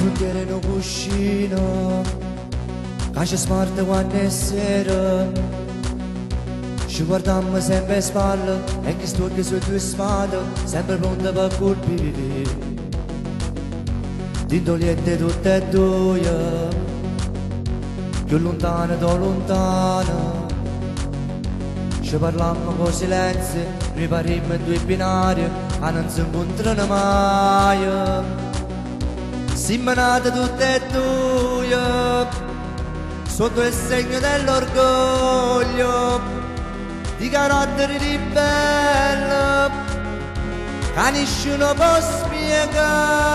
frontiere in un cuscino, che smorta quando è sera. Ci guardiamo sempre a spalle e che storti su due spade, sempre pronte per colpire. Dindoliette tutte e due, più lontane da lontane. Ci parlammo con silenzio, riparimmo in due binari che non si incontrano mai. Siamo nati tutte e due sotto il segno dell'orgoglio, di caratteri ribelli che nessuno può spiegare.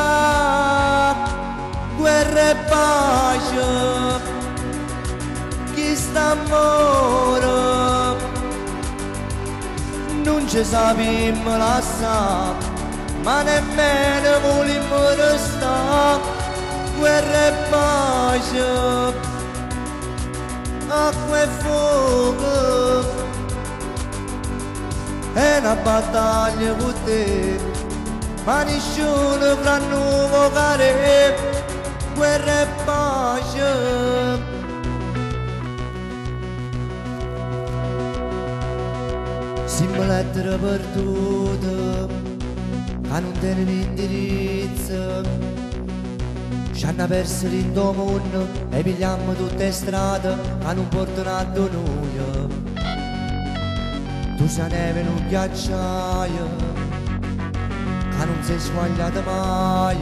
Guerra e pace, chi sta amore, non ci sappiamo lasciare, ma nemmeno volimmo restare. Guerra e pace, acqua e fuoco, è una battaglia con te, ma nessuno fra noi vocare. Guerra e pace. Siamo lettere perdute che non tenono indirizzo, ci hanno perso in tuo mondo e pigliamo tutte le strade che non portano a noi. Tu sei neve in un ghiacciaio che non sei squagliata mai.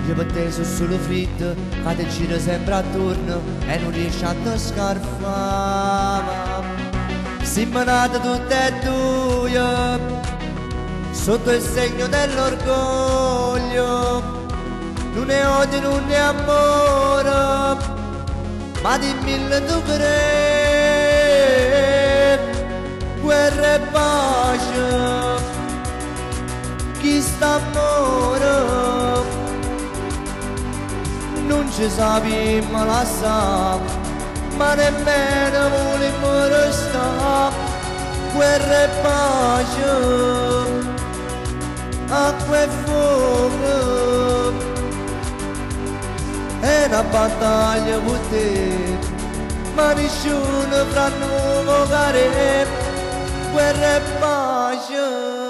Io per te sono solo fritto che ti gira sempre attorno e non riesci a te scarfare. Siamo nati tutte e due sotto il segno dell'orgoglio, non è odio, non è amore, ma di mille tu credi. Guerra e pace, chi sta amore, non ci sappiamo lasciare, ma nemmeno volimmo restare. Guerra e pace, acqua e fuoco, è una battaglia con te, ma nessuno fra noi vocare. Guerra e pace.